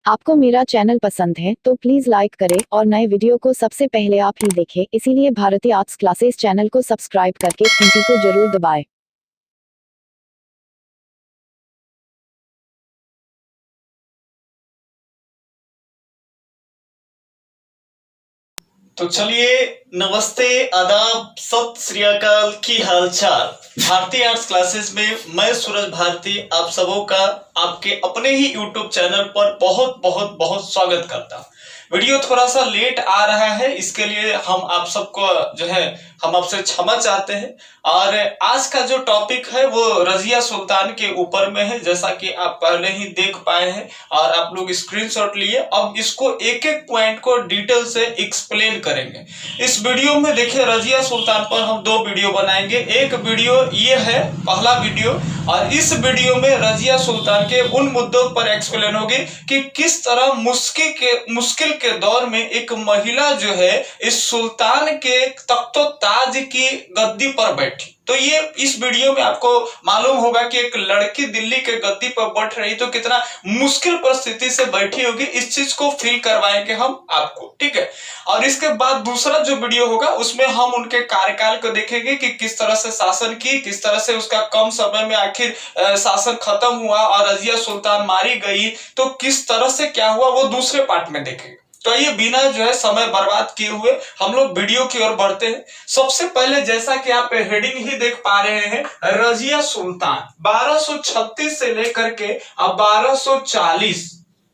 आपको मेरा चैनल पसंद है तो प्लीज लाइक करें और नए वीडियो को सबसे पहले आप ही देखें, इसीलिए भारती आर्ट्स क्लासेस चैनल को सब्सक्राइब करके घंटी को जरूर दबाएं। तो चलिए, नमस्ते, आदाब, सत श्री अकाल, की हालचाल। भारती आर्ट्स क्लासेस में मैं सूरज भारती आप सबों का आपके अपने ही यूट्यूब चैनल पर बहुत बहुत बहुत स्वागत करता हूं। वीडियो थोड़ा सा लेट आ रहा है, इसके लिए हम आप सबको जो है हम आपसे क्षमा चाहते हैं। और आज का जो टॉपिक है वो रजिया सुल्तान के ऊपर में है, जैसा कि आप पहले ही देख पाए हैं और आप लोग स्क्रीनशॉट लिए। अब इसको एक एक पॉइंट को डिटेल से एक्सप्लेन करेंगे। इस वीडियो में देखिए, रजिया सुल्तान पर हम दो वीडियो बनाएंगे। एक वीडियो ये है, पहला वीडियो, और इस वीडियो में रजिया सुल्तान के उन मुद्दों पर एक्सप्लेन होगी कि किस तरह मुश्किल के दौर में एक महिला जो है इस सुल्तान के तख्तो-ताज की गद्दी पर बैठी। तो ये इस वीडियो में आपको मालूम होगा कि एक लड़की दिल्ली के गद्दी पर बैठ रही तो कितना मुश्किल परिस्थिति से बैठी होगी। इस चीज को फील करवाएंगे हम आपको, ठीक है। और इसके बाद दूसरा जो वीडियो होगा उसमें हम उनके कार्यकाल को देखेंगे कि किस तरह से शासन की, किस तरह से उसका कम समय में आखिर शासन खत्म हुआ और रजिया सुल्तान मारी गई, तो किस तरह से क्या हुआ वो दूसरे पार्ट में देखेंगे। तो ये बिना जो है समय बर्बाद किए हुए हम लोग वीडियो की ओर बढ़ते हैं। सबसे पहले, जैसा कि आप हेडिंग ही देख पा रहे हैं, रजिया सुल्तान 1236 से लेकर के अब 1240,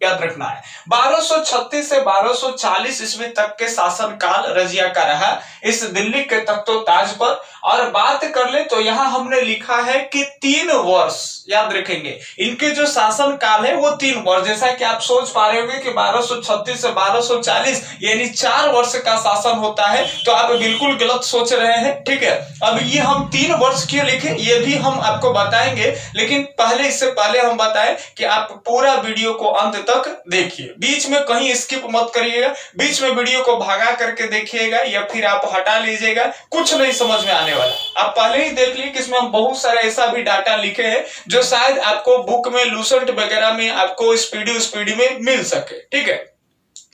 याद रखना है 1236 से 1240 ईस्वी तक के शासन काल रजिया का रहा इस दिल्ली के तख्तो ताज पर। और बात कर ले तो यहाँ हमने लिखा है कि 3 वर्ष, याद रखेंगे, इनके जो शासन काल है वो 3 वर्ष। जैसा कि आप सोच पा रहे होंगे कि 1236 से 1240 यानी 4 वर्ष का शासन होता है, तो आप बिल्कुल गलत सोच रहे हैं, ठीक है। अब ये हम 3 वर्ष क्यों लिखे ये भी हम आपको बताएंगे, लेकिन पहले इससे पहले हम बताएं कि आप पूरा वीडियो को अंत तक देखिए, बीच में कहीं स्किप मत करिएगा, बीच में वीडियो को भगा करके देखिएगा या फिर आप हटा लीजिएगा, कुछ नहीं समझ में आने वाला। आप पहले ही देख लीजिए कि इसमें हम बहुत सारे ऐसा भी डाटा लिखे हैं जो शायद आपको बुक में लूसेंट वगैरह में आपको स्पीडी में मिल सके, ठीक है।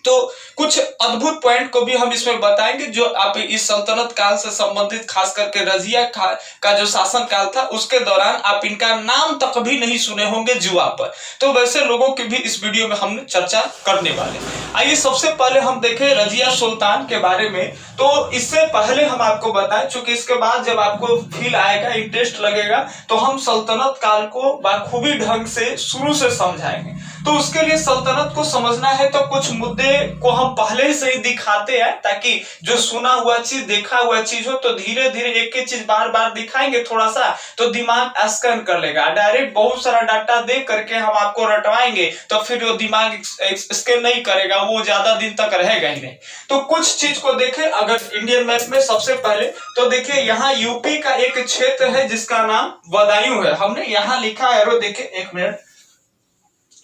तो कुछ अद्भुत पॉइंट को भी हम इसमें बताएंगे जो आप इस सल्तनत काल से संबंधित, खास करके रजिया का जो शासन काल था उसके दौरान आप इनका नाम तक भी नहीं सुने होंगे जुआ पर। तो वैसे लोगों की भी इस वीडियो में हम चर्चा करने वाले। आइए सबसे पहले हम देखें रजिया सुल्तान के बारे में। तो इससे पहले हम आपको बताएं, चूंकि इसके बाद जब आपको फील आएगा, इंटरेस्ट लगेगा, तो हम सल्तनत काल को बाखूबी ढंग से शुरू से समझाएंगे। तो उसके लिए सल्तनत को समझना है तो कुछ मुद्दे को हम पहले से ही दिखाते हैं, ताकि जो सुना हुआ चीज, देखा हुआ चीज हो तो धीरे धीरे एक एक चीज बार बार दिखाएंगे थोड़ा सा, तो दिमाग स्कैन कर लेगा। डायरेक्ट बहुत सारा डाटा दे करके हम आपको रटवाएंगे तो फिर वो दिमाग स्कैन नहीं करेगा, वो ज्यादा दिन तक रहेगा ही नहीं। तो कुछ चीज को देखें अगर इंडियन मैप में, सबसे पहले तो देखिए यहाँ यूपी का एक क्षेत्र है जिसका नाम बदायूं है। हमने यहाँ लिखा है, देखे एक मिनट,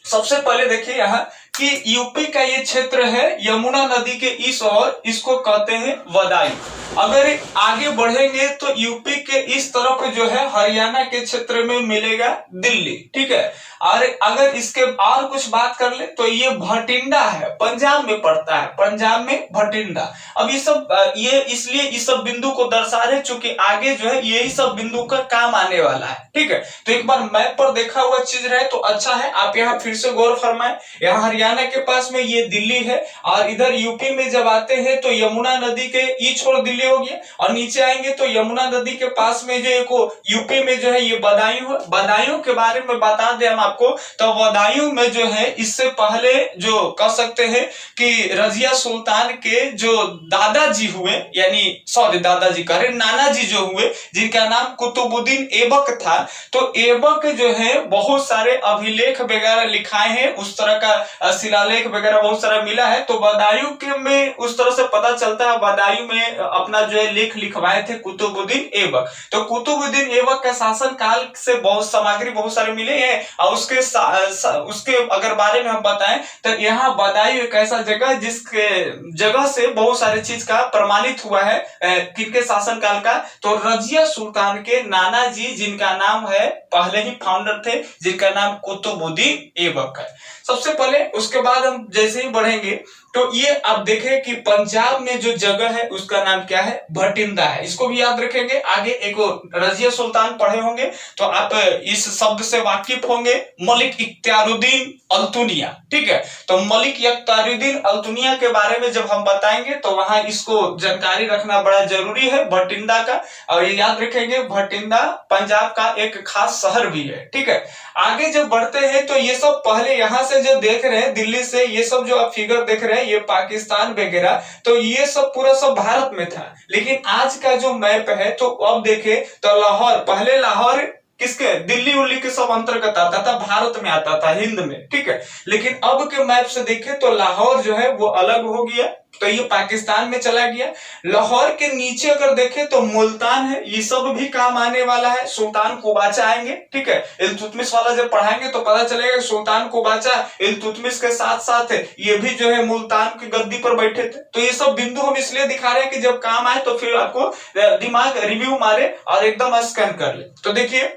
सबसे पहले देखिए यहाँ कि यूपी का ये क्षेत्र है यमुना नदी के इस ओर, इसको कहते हैं बदायूं। अगर आगे बढ़ेंगे तो यूपी के इस तरफ जो है हरियाणा के क्षेत्र में मिलेगा दिल्ली, ठीक है। और अगर इसके और कुछ बात कर ले तो ये भटिंडा है, पंजाब में पड़ता है, पंजाब में भटिंडा। अब ये सब ये इसलिए इस सब बिंदु को दर्शा रहे चूंकि आगे जो है यही सब बिंदु का काम आने वाला है, ठीक है। तो एक बार मैप पर देखा हुआ चीज रहे तो अच्छा है। आप यहाँ फिर से गौर फरमाए, यहाँ हरियाणा के पास में ये दिल्ली है और इधर यूपी में जब आते हैं तो यमुना नदी के ई छोड़ दिल्ली हो गया, और नीचे आएंगे तो यमुना नदी के पास में जो एक यूपी में जो है ये बदायूं है। बदायूं के बारे में बता दें हम आपको, तो बदायूं में जो है इससे पहले जो कह सकते हैं कि रजिया सुल्तान के जो दादाजी हुए, यानी सॉरी दादाजी कह रहे, नाना जी जो हुए, जिनका नाम कुतुबुद्दीन ऐबक था, तो ऐबक जो है बहुत सारे अभिलेख वगैरह लिखाए हैं, उस तरह का शिलालेख वगैरह बहुत सारा मिला है। तो बदायूं के में उस तरह से पता चलता है, बदायूं में अपना जो है लेख लिखवाए थे कुतुबुद्दीन ऐबक। तो कुतुबुद्दीन ऐबक का शासन काल से बहुत सामग्री बहुत सारे मिले हैं, और उसके अगर बारे में हम बताएं तो यहाँ बदायूं एक ऐसा जगह जिसके जगह से बहुत सारी चीज का प्रमाणित हुआ है किनके शासन काल का, तो रजिया सुल्तान के नाना जी, जिनका नाम है, पहले ही फाउंडर थे, जिनका नाम कुतुबुद्दीन ऐबक है। सबसे पहले उसके बाद हम जैसे ही बढ़ेंगे तो ये आप देखें कि पंजाब में जो जगह है उसका नाम क्या है, भटिंडा है। इसको भी याद रखेंगे। आगे एक रजिया सुल्तान पढ़े होंगे तो आप इस शब्द से वाकिफ होंगे, मलिक इख्तियारुद्दीन अल्तुनिया। ठीक है, तो मलिक इख्तियारुद्दीन अल्तुनिया के बारे में जब हम बताएंगे तो वहां इसको जानकारी रखना बड़ा जरूरी है भटिंडा का। और ये याद रखेंगे भटिंडा पंजाब का एक खास शहर भी है। ठीक है, आगे जब बढ़ते हैं तो ये सब पहले यहां से जो देख रहे हैं दिल्ली से, ये सब जो आप फिगर देख रहे हैं ये पाकिस्तान वगैरह, तो ये सब पूरा सब भारत में था। लेकिन आज का जो मैप है तो अब देखे तो लाहौर, पहले लाहौर किसके, दिल्ली उल्ली के सब अंतर्गत आता था, भारत में आता था, हिंद में। ठीक है, लेकिन अब के मैप से देखे तो लाहौर जो है वो अलग हो गया, तो ये पाकिस्तान में चला गया। लाहौर के नीचे अगर देखें तो मुल्तान है, ये सब भी काम आने वाला है। सुल्तान कोबाचा आएंगे। ठीक है, इल्तुतमिश वाला जब पढ़ाएंगे तो पता चलेगा सुल्तान कोबाचा इल्तुतमिश के साथ साथ ये भी जो है मुल्तान की गद्दी पर बैठे थे। तो ये सब बिंदु हम इसलिए दिखा रहे हैं कि जब काम आए तो फिर आपको दिमाग रिव्यू मारे और एकदम स्कैन कर ले। तो देखिए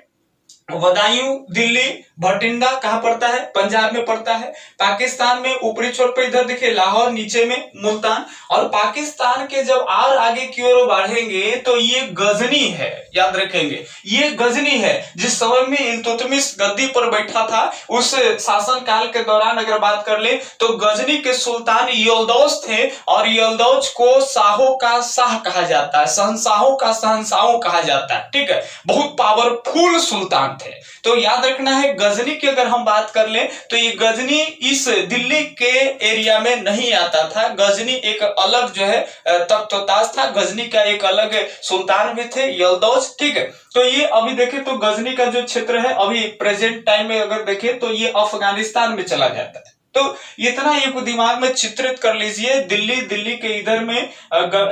बदायूं, दिल्ली, भटिंडा कहां पड़ता है, पंजाब में पड़ता है। पाकिस्तान में ऊपरी छोर पे इधर देखिए लाहौर, नीचे में मुल्तान। और पाकिस्तान के जब और आगे की ओर बढ़ेंगे तो ये गजनी है, याद रखेंगे ये गजनी है। जिस समय में इल्तुतमिश गद्दी पर बैठा था उस शासन काल के दौरान अगर बात कर ले तो गजनी के सुल्तान यल्दौज थे, और यल्दौज को शाहों का शाह कहा जाता है, शहंशाहों का शहंशाह कहा जाता है। ठीक है, बहुत पावरफुल सुल्तान थे। तो याद रखना है गजनी की अगर हम बात कर ले तो ये गजनी इस दिल्ली के एरिया में नहीं आता था। गजनी एक अलग जो है तख्तोताज था, गजनी का एक अलग सुल्तान भी थे, यल्दौज। ठीक है, तो ये अभी देखें तो गजनी का जो क्षेत्र है अभी प्रेजेंट टाइम में अगर देखें तो ये अफगानिस्तान में चला जाता है। तो इतना ये को दिमाग में चित्रित कर लीजिए। दिल्ली के इधर में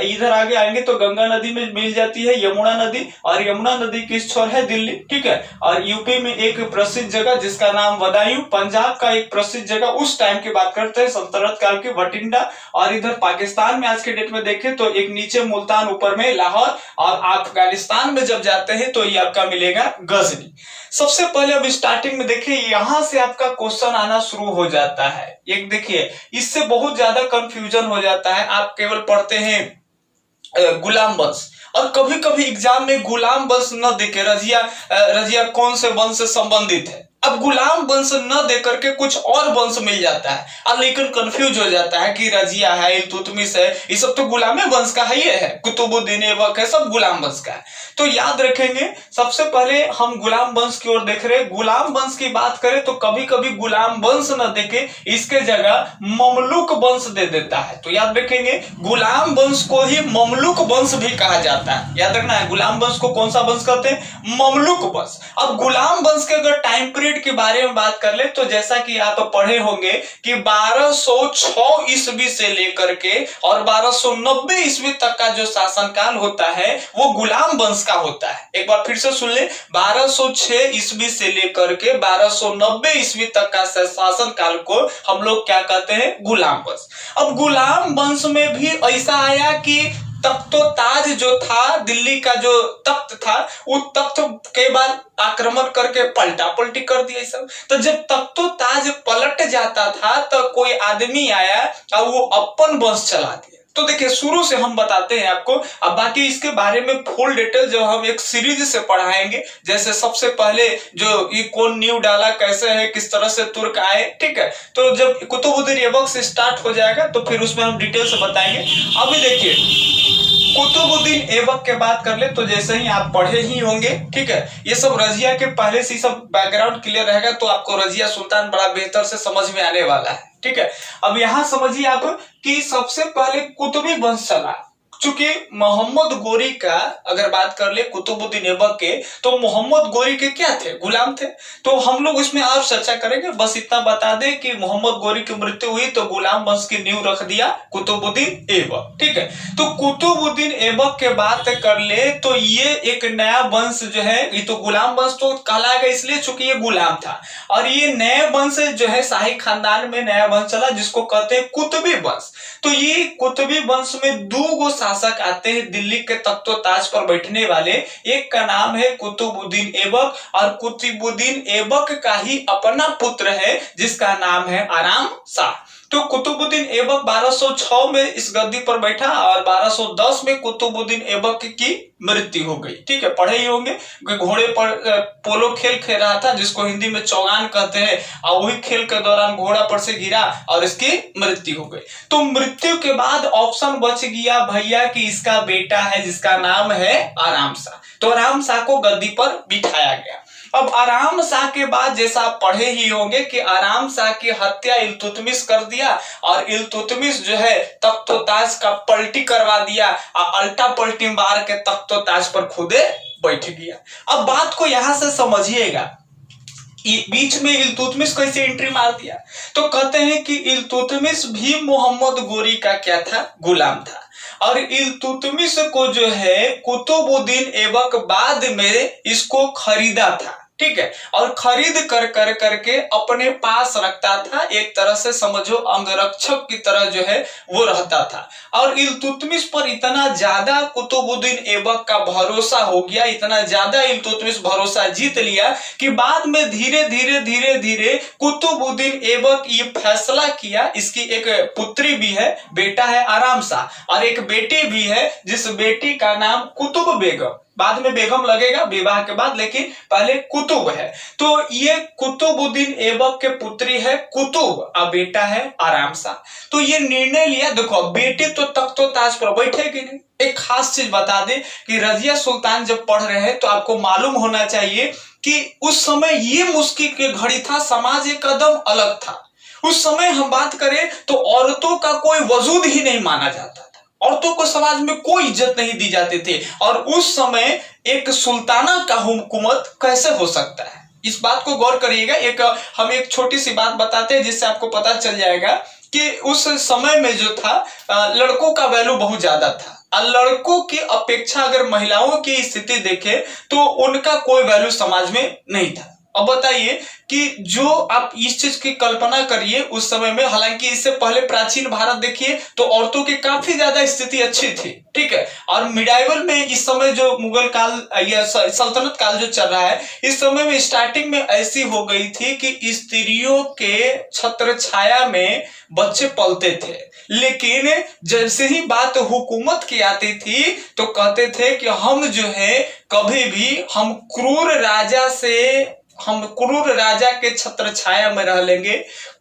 इधर आगे आएंगे तो गंगा नदी में मिल जाती है यमुना नदी, और यमुना नदी किस छोर है, दिल्ली। ठीक है, और यूपी में एक प्रसिद्ध जगह जिसका नाम बदायूं, पंजाब का एक प्रसिद्ध जगह उस टाइम की बात करते हैं सल्तनत काल की, भटिंडा। और इधर पाकिस्तान में आज के डेट में देखें तो एक नीचे मुल्तान, ऊपर में लाहौर, और अफगानिस्तान में जब जाते हैं तो ये आपका मिलेगा गजनी। सबसे पहले अब स्टार्टिंग में देखिए यहां से आपका क्वेश्चन आना शुरू हो जाता है। एक देखिए इससे बहुत ज्यादा कंफ्यूजन हो जाता है। आप केवल पढ़ते हैं गुलाम वंश, और कभी कभी एग्जाम में गुलाम वंश न देके रजिया कौन से वंश से संबंधित है, अब गुलाम वंश न देकर के कुछ और वंश मिल जाता है, और लेकिन कंफ्यूज हो जाता है कि रजिया है, इल्तुतमिश है, ये सब तो गुलाम वंश का ही है, कुतुबुद्दीन ऐबक है, सब गुलाम वंश का है। तो याद रखेंगे सबसे पहले हम गुलाम वंश की ओर देख रहे हैं। गुलाम वंश की बात करें तो कभी कभी गुलाम वंश न देके इसके जगह ममलुक वंश दे देता है। तो याद रखेंगे गुलाम वंश को ही ममलुक वंश भी कहा जाता है। याद रखना है गुलाम वंश को कौन सा वंश कहते हैं, ममलुक वंश। अब गुलाम वंश के अगर टाइम पीरियड के बारे में बात कर ले तो जैसा कि आप पढ़े होंगे कि 1206 ईस्वी से लेकर के और 1290 ईस्वी तक का जो शासनकाल होता है वो गुलाम वंश का होता है। एक बार फिर से सुन ले, 1206 ईस्वी से लेकर के 1290 ईस्वी तक का शासन काल को हम लोग क्या कहते हैं, गुलाम वंश। अब गुलाम वंश में भी ऐसा आया कि तख्तोताज जो था, दिल्ली का जो तख्त था, वो तख्त के बाद आक्रमण करके पलटा पलटी कर दिया सब। तो जब तख्तोताज पलट जाता था तो कोई आदमी आया और वो अपन वंश चला दिया। तो देखिए शुरू से हम बताते हैं आपको, अब बाकी इसके बारे में फुल डिटेल जो हम एक सीरीज से पढ़ाएंगे। जैसे सबसे पहले जो ये कौन न्यू डाला, कैसे है, किस तरह से तुर्क आए। ठीक है, तो जब कुतुबुद्दीन ऐबक से स्टार्ट हो जाएगा तो फिर उसमें हम डिटेल से बताएंगे। अभी देखिए कुतुबुद्दीन ऐबक के बात कर ले तो जैसे ही आप पढ़े ही होंगे, ठीक है, ये सब रजिया के पहले से सब बैकग्राउंड क्लियर रहेगा तो आपको रजिया सुल्तान बड़ा बेहतर से समझ में आने वाला है। ठीक है, अब यहां समझिए आप कि सबसे पहले कुतुबी वंश चला। चूंकि मोहम्मद गोरी का अगर बात कर ले कुतुबुद्दीन ऐबक के, तो मोहम्मद गोरी के क्या थे, गुलाम थे। तो हम लोग इसमें और चर्चा करेंगे, बस इतना बता दें कि मोहम्मद गोरी की मृत्यु हुई तो गुलाम वंश की नींव रख दिया कुतुबुद्दीन ऐबक। ठीक है, तो कुतुबुद्दीन ऐबक के बात कर ले तो ये एक नया वंश जो है, ये तो गुलाम वंश तो कहलाएगा इसलिए चूंकि ये गुलाम था, और ये नए वंश जो है शाही खानदान में नया वंश चला जिसको कहते हैं कुतुबी वंश। तो ये कुतुबी वंश में 2 गो शासक आते हैं दिल्ली के तख्तो ताज पर बैठने वाले। एक का नाम है कुतुबुद्दीन ऐबक, और कुतुबुद्दीन ऐबक का ही अपना पुत्र है जिसका नाम है आराम शाह। तो कुतुबुद्दीन ऐबक 1206 में इस गद्दी पर बैठा और 1210 में कुतुबुद्दीन ऐबक की मृत्यु हो गई। ठीक है, पढ़े ही होंगे, घोड़े पर पोलो खेल खेल रहा था जिसको हिंदी में चौगान कहते हैं, और वही खेल के दौरान घोड़ा पर से गिरा और इसकी मृत्यु हो गई। तो मृत्यु के बाद ऑप्शन बच गया भैया कि इसका बेटा है जिसका नाम है आराम शाह। तो आराम शाह को गद्दी पर बिठाया गया। अब आराम शाह के बाद जैसा आप पढ़े ही होंगे कि आराम शाह की हत्या इल्तुतमिश कर दिया, और इल्तुतमिश जो है तख्तो ताज का पलटी करवा दिया और अल्टा पलटी मार के तख्तो ताज पर खुदे बैठ गया। अब बात को यहां से समझिएगा, बीच में इल्तुतमिश कैसे एंट्री मार दिया। तो कहते हैं कि इल्तुतमिश भी मोहम्मद गोरी का क्या था, गुलाम था, और इल्तुतमिश को जो है कुतुबुद्दीन ऐबक बाद में इसको खरीदा था। ठीक है, और खरीद कर करके अपने पास रखता था, एक तरह से समझो अंगरक्षक की तरह जो है वो रहता था। और इल्तुतमिश पर इतना ज्यादा कुतुबुद्दीन ऐबक का भरोसा हो गया, इतना ज्यादा इल्तुतमिश भरोसा जीत लिया कि बाद में धीरे धीरे कुतुबुद्दीन ऐबक ये फैसला किया, इसकी एक पुत्री भी है, बेटा है आराम शाह, और एक बेटी भी है जिस बेटी का नाम कुतुब बेगम, बाद में बेगम लगेगा विवाह के बाद, लेकिन पहले कुतुब है। तो ये कुतुबुद्दीन ऐबक के पुत्री है कुतुब, और बेटा है आराम शाह। तो ये निर्णय लिया, देखो बेटी तो तख्तो ताज पर बैठेगी नहीं। एक खास चीज बता दें कि रजिया सुल्तान जब पढ़ रहे हैं तो आपको मालूम होना चाहिए कि उस समय ये मुश्किल की घड़ी था, समाज एक कदम अलग था। उस समय हम बात करें तो औरतों का कोई वजूद ही नहीं माना जाता, औरतों को समाज में कोई इज्जत नहीं दी जाती थी, और उस समय एक सुल्ताना का हुकूमत कैसे हो सकता है, इस बात को गौर करिएगा। हम एक छोटी सी बात बताते हैं जिससे आपको पता चल जाएगा कि उस समय में जो था लड़कों का वैल्यू बहुत ज्यादा था, और लड़कों की अपेक्षा अगर महिलाओं की स्थिति देखें तो उनका कोई वैल्यू समाज में नहीं था। अब बताइए कि जो आप इस चीज की कल्पना करिए उस समय में, हालांकि इससे पहले प्राचीन भारत देखिए तो औरतों की काफी ज्यादा स्थिति अच्छी थी। ठीक है, और मिडाइवल में इस समय जो मुगल काल या सल्तनत काल जो चल रहा है, इस समय में स्टार्टिंग में ऐसी हो गई थी कि स्त्रियों के छत्र छाया में बच्चे पलते थे, लेकिन जैसे ही बात हुकूमत की आती थी तो कहते थे कि हम जो है कभी भी हम क्रूर राजा के छत्र छाया में रह लेंगे,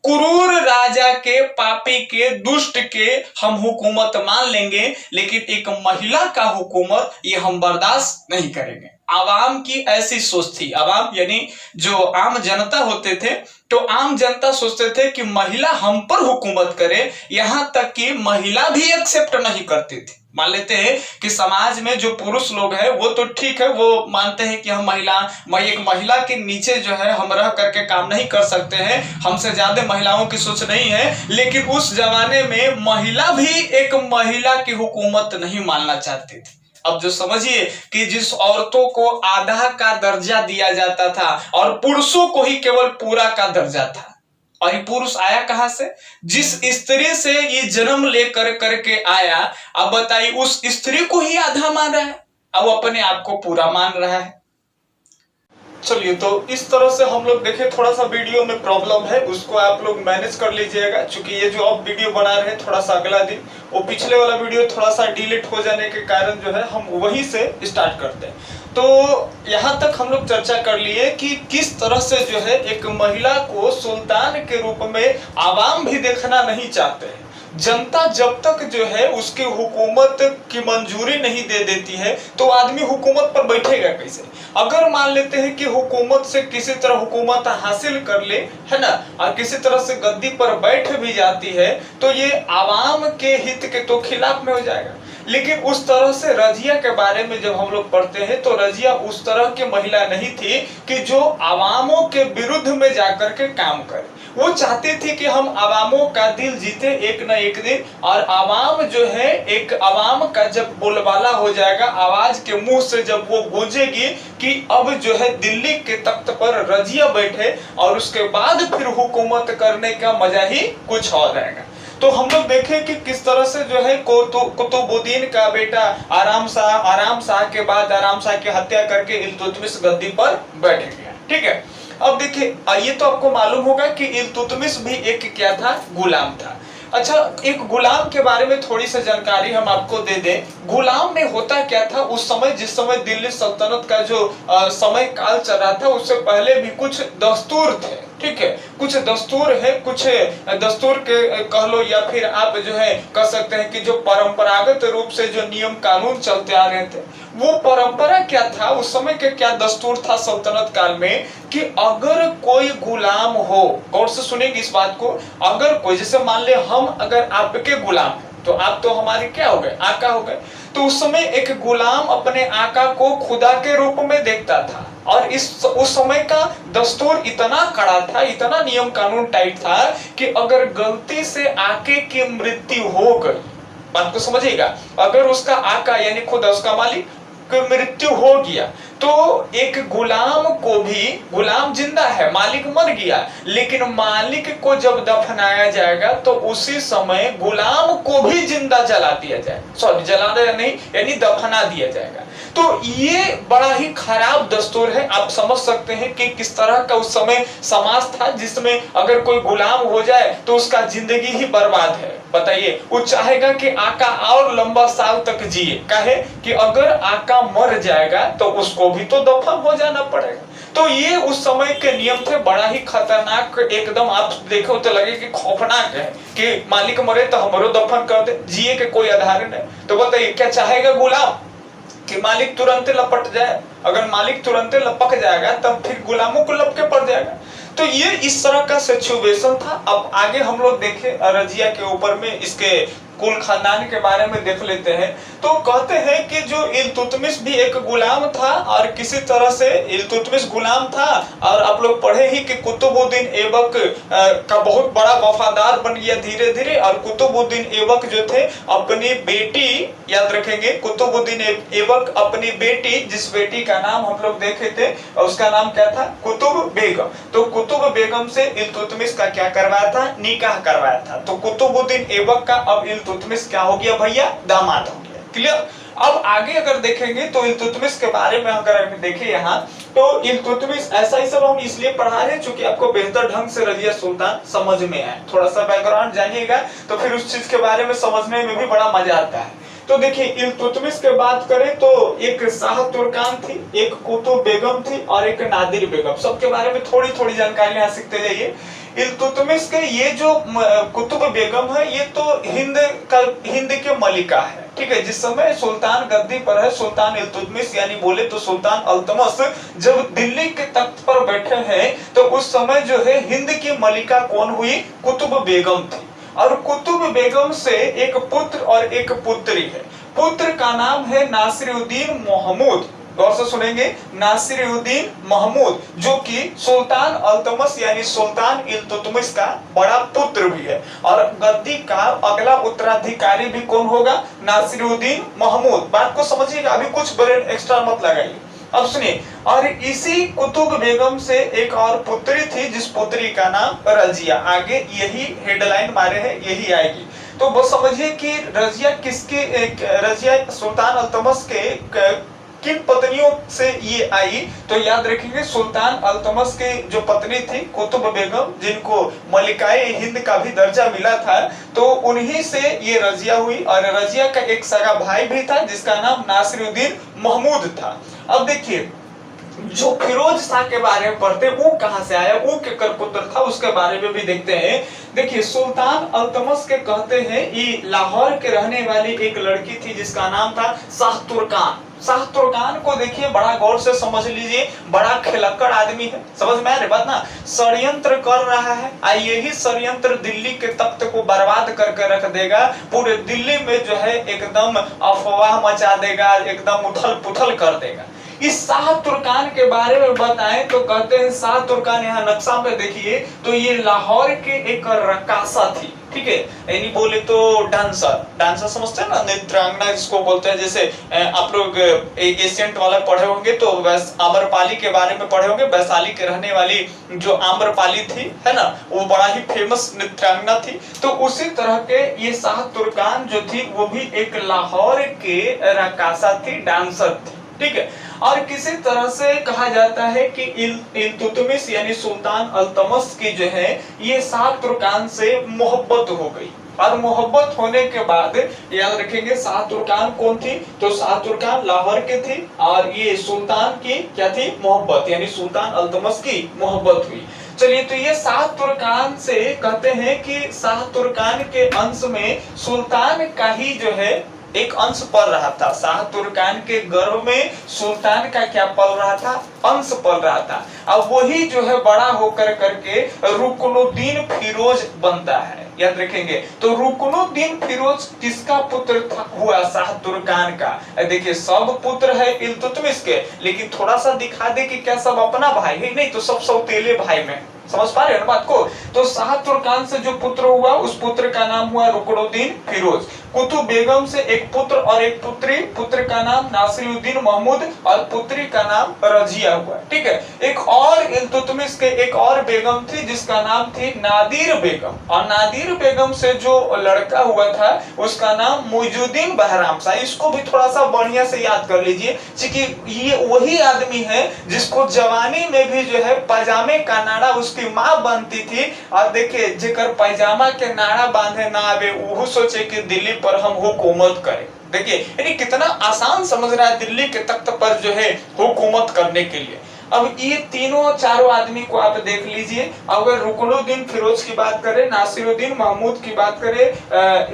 क्रूर राजा के, पापी के, दुष्ट के हम हुकूमत मान लेंगे, लेकिन एक महिला का हुकूमत ये हम बर्दाश्त नहीं करेंगे। आवाम की ऐसी सोच थी, आवाम यानी जो आम जनता होते थे, तो आम जनता सोचते थे कि महिला हम पर हुकूमत करे, यहां तक कि महिला भी एक्सेप्ट नहीं करती थी। मान लेते हैं कि समाज में जो पुरुष लोग हैं वो तो ठीक है, वो मानते हैं कि हम एक महिला के नीचे जो है हम रह करके काम नहीं कर सकते हैं, हमसे ज्यादा महिलाओं की सोच नहीं है, लेकिन उस जमाने में महिला भी एक महिला की हुकूमत नहीं मानना चाहती थी। अब जो समझिए कि जिस औरतों को आधा का दर्जा दिया जाता था और पुरुषों को ही केवल पूरा का दर्जा था, और ये पुरुष आया कहां से, जिस स्त्री से ये जन्म लेकर करके आया, अब बताइए उस स्त्री को ही आधा मान रहा है, अब अपने आप को पूरा मान रहा है। चलिए, तो इस तरह से हम लोग देखें, थोड़ा सा वीडियो में प्रॉब्लम है, उसको आप लोग मैनेज कर लीजिएगा, क्योंकि ये जो अब वीडियो बना रहे हैं थोड़ा सा अगला दिन, वो पिछले वाला वीडियो थोड़ा सा डिलीट हो जाने के कारण जो है हम वहीं से स्टार्ट करते हैं। तो यहाँ तक हम लोग चर्चा कर लिए कि किस तरह से जो है एक महिला को सुल्तान के रूप में आवाम भी देखना नहीं चाहते हैं। जनता जब तक जो है उसकी हुकूमत की मंजूरी नहीं दे देती है तो आदमी हुकूमत पर बैठेगा कैसे। अगर मान लेते हैं कि हुकूमत से किसी तरह हुकूमत हासिल कर ले, है ना, और किसी तरह से गद्दी पर बैठ भी जाती है तो ये आवाम के हित के तो खिलाफ में हो जाएगा। लेकिन उस तरह से रजिया के बारे में जब हम लोग पढ़ते हैं तो रजिया उस तरह की महिला नहीं थी कि जो आवामों के विरुद्ध में जाकर के काम करे। वो चाहती थी कि हम आवामों का दिल जीते एक न एक दिन, और आवाम जो है एक आवाम का जब बोलबाला हो जाएगा, आवाज के मुंह से जब वो गूंजेगी कि अब जो है दिल्ली के तख्त पर रजिया बैठे, और उसके बाद फिर हुकूमत करने का मजा ही कुछ और रहेगा। तो हम लोग देखें कि किस तरह से जो है कुतुबुद्दीन का बेटा आराम शाह के बाद आराम शाह की हत्या करके इल्तुतमिश गद्दी पर बैठ गया। ठीक है, अब देखिए ये तो आपको मालूम होगा कि इल्तुतमिश भी एक क्या था, गुलाम था। अच्छा, एक गुलाम के बारे में थोड़ी सी जानकारी हम आपको दे दें। गुलाम में होता क्या था उस समय, जिस समय दिल्ली सल्तनत का जो समय काल चल रहा था, उससे पहले भी कुछ दस्तूर थे। ठीक है, कुछ दस्तूर है, कुछ दस्तूर के कह लो या फिर आप जो है कह सकते हैं कि जो परंपरागत रूप से जो नियम कानून चलते आ रहे थे, वो परंपरा क्या था उस समय के, क्या दस्तूर था सल्तनत काल में कि अगर कोई गुलाम हो, गौर से सुनेंगे इस बात को, अगर कोई, जैसे मान ले हम अगर आपके गुलाम हैं तो आप तो हमारे क्या हो गए, आका हो गए। तो उस समय एक गुलाम अपने आका को खुदा के रूप में देखता था, और उस समय का दस्तूर इतना कड़ा था, इतना नियम कानून टाइट था कि अगर गलती से आके की मृत्यु हो गई, बात को समझिएगा, अगर उसका आका यानी खुदा उसका मालिक की मृत्यु हो गया तो एक गुलाम को भी, गुलाम जिंदा है, मालिक मर गया, लेकिन मालिक को जब दफनाया जाएगा तो उसी समय गुलाम को भी जिंदा जला दिया जाएगा, सॉरी जलाना नहीं यानी दफना दिया जाएगा। तो ये बड़ा ही खराब दस्तूर है। आप समझ सकते हैं कि किस तरह का उस समय समाज था जिसमें अगर कोई गुलाम हो जाए तो उसका जिंदगी ही बर्बाद है। बताइए, वो चाहेगा कि आका और लंबा साल तक जिए, कहे कि अगर आका मर जाएगा तो उसको भी तो दफन हो जाना पड़ेगा। तो ये उस समय के नियम थे, बड़ा ही खतरनाक, एकदम आप देखो तो लगे कि खौफनाक है कि मालिक मरे तो हमरो दफन कर दे, जिए के कोई आधार नहीं। तो बताइए क्या चाहेगा गुलाम कि मालिक तुरंत लपट जाए? अगर मालिक तुरंत लपक जाएगा तब फिर गुलामों को लपके पड़ जाएगा। तो ये इस तरह का सिचुएशन था। अब आगे हम लोग देखें रजिया के ऊपर में इसके कुल खानदान के बारे में देख लेते हैं। तो कहते हैं कि जो इल्तुतमिश भी एक गुलाम था, और किसी तरह से इल्तुतमिश गुलाम था, और आप लोग पढ़े ही कि कुतुबुद्दीन ऐबक का बहुत बड़ा वफादार बन गया धीरे धीरे। और कुतुबुद्दीन ऐबक जो थे अपनी बेटी, याद रखेंगे, कुतुबुद्दीन ऐबक अपनी बेटी, जिस बेटी का नाम हम लोग देखे थे उसका नाम क्या था, कुतुब बेगम। तो कुतुब बेगम से इल्तुतमिश का क्या करवाया था, निकाह करवाया था। तो कुतुबुद्दीन ऐबक का अब इल्तुतमिश क्या हो गया भैया, दामाद हो गया। क्लियर? अब आगे अगर देखेंगे तो इल्तुतमिश के बारे में अगर देखें यहाँ, तो इल्तुतमिश ऐसा ही सब हम इसलिए पढ़ा रहे हैं क्योंकि आपको बेहतर ढंग से रजिया सुल्तान समझ में आए। थोड़ा सा बैकग्राउंड जानिएगा तो फिर उस चीज के बारे में समझने में भी बड़ा मजा आता है। तो देखिए, इल्तुतमिश के बात करें तो एक शाह तुर्कान थी, एक कुतुब बेगम थी और एक नादिर बेगम। सबके बारे में थोड़ी थोड़ी जानकारी यहाँ सीखते जाइए। इल्तुतमिश के ये जो कुतुब बेगम है, ये तो हिंद के मलिका है। ठीक है, जिस समय सुल्तान गद्दी पर है, सुल्तान इल्तुतमिश यानी बोले तो सुल्तान अल्तमश जब दिल्ली के तख्त पर बैठे हैं, तो उस समय जो है हिंद की मलिका कौन हुई, कुतुब बेगम थी। और कुतुब बेगम से एक पुत्र और एक पुत्री है। पुत्र का नाम है नासिरुद्दीन महमूद। गौर से सुनेंगे, नासिरुद्दीन महमूद, जो कि सुल्तान अल्तमश यानी सुल्तान इल्तुतमिश का बड़ा पुत्र भी है। और गद्दी का अगला उत्तराधिकारी भी कौन होगा, नासिरुद्दीन महमूद। बात को समझिएगा, अभी कुछ ब्रेन एक्स्ट्रा मत लगाइए। अब सुनिए, और इसी कुतुब बेगम से एक और पुत्री थी जिस पुत्री का नाम रजिया। आगे यही हेडलाइन मारे है, यही आएगी। तो बस समझिए कि रजिया किसके, रजिया सुल्तान अल्तमश के किन पत्नियों से ये आई। तो याद रखेंगे, सुल्तान अल्तमश के जो पत्नी थी कुतुब बेगम, जिनको मलिकाए हिंद का भी दर्जा मिला था, तो उन्हीं से ये रजिया हुई। और रजिया का एक सगा भाई भी था जिसका नाम नासिरुद्दीन महमूद था। अब देखिए, जो फिरोज शाह के बारे में पढ़ते, वो कहां से आया, वो केकर पुत्र था, उसके बारे में भी देखते हैं। देखिए, सुल्तान अल्तमश के कहते हैं ये लाहौर के रहने वाली एक लड़की थी जिसका नाम था शाह तुर्कान। शाह तुर्कान को देखिए, बड़ा गौर से समझ लीजिए, बड़ा खिलक्कड़ आदमी है। समझ में आ रही बात ना, षड्यंत्र कर रहा है, और यही षड्यंत्र दिल्ली के तख्त को बर्बाद करके रख देगा। पूरे दिल्ली में जो है एकदम अफवाह मचा देगा, एकदम उथल पुथल कर देगा। इस शाह तुर्कान के बारे में बताएं तो कहते हैं शाह तुर्कान, यहाँ नक्शा पे देखिए तो ये लाहौर के एक रकासा थी, ठीक है, यानी बोले तो डांसर समझते हैं ना, नृत्यांगना जिसको बोलते हैं। जैसे आप लोग एशियंट वाला पढ़े होंगे तो आम्रपाली के बारे में पढ़े होंगे, वैशाली के रहने वाली जो आम्रपाली थी है ना, वो बड़ा ही फेमस नृत्यांगना थी। तो उसी तरह के ये शाह तुर्कान जो थी वो भी एक लाहौर के रकासा थी, डांसर थी, ठीक है। और किसी तरह से कहा जाता है कि इल्तुतमिश यानी सुल्तान अल्तमश की जो है ये शाह तुर्कान से मोहब्बत हो गई, और मोहब्बत होने के बाद याद रखेंगे शाह तुर्कान कौन थी, तो शाह तुर्कान लाहौर के थी, और ये सुल्तान की क्या थी, मोहब्बत, यानी सुल्तान अल्तमश की मोहब्बत हुई। चलिए, तो ये शाह तुर्कान से कहते हैं कि शाह तुर्कान के अंश में सुल्तान का ही जो है एक अंश पल रहा था। शाह तुर्कान के गर्भ में सुल्तान का क्या पल रहा था, अंश पल रहा था। अब वही जो है बड़ा होकर करके रुकनुद्दीन फिरोज बनता है, याद रखेंगे। तो रुकनुद्दीन फिरोज किसका पुत्र था, हुआ शाह तुर्कान का। देखिए सब पुत्र है इल्तुतमिश के, लेकिन थोड़ा सा दिखा दे कि क्या सब अपना भाई है, नहीं तो सब सौतेले भाई में, समझ पा रहे हैं बात को। तो शाह तुर्कान से जो पुत्र हुआ उस पुत्र का नाम हुआ रुकनुद्दीन फिरोज। कुतुब बेगम से एक पुत्र और एक पुत्री, पुत्र का नाम नासिरुद्दीन महमूद और पुत्री का नाम रजिया हुआ, ठीक है। एक और इल्तुतमिश के एक और बेगम थी जिसका नाम थी नादिर बेगम, और नादिर बेगम से जो लड़का हुआ था उसका नाम मुइजुद्दीन बहराम शाह। इसको भी थोड़ा सा बढ़िया से याद कर लीजिए, क्योंकि ये वही आदमी है जिसको जवानी में भी जो है पैजामे का नाड़ा उसकी माँ बांधती थी। और देखिए जेकर पैजामा के नाड़ा बांधे ना आवे वो सोचे कि दिल्ली पर हम हुकूमत करें। देखिए यानी कितना आसान समझ रहा है दिल्ली के तख्त पर जो है हुकूमत करने के लिए। अब ये तीनों चारों आदमी को आप देख लीजिए। अगर रुकनुद्दीन फिरोज की बात करें, नासिरुद्दीन महमूद की बात करें,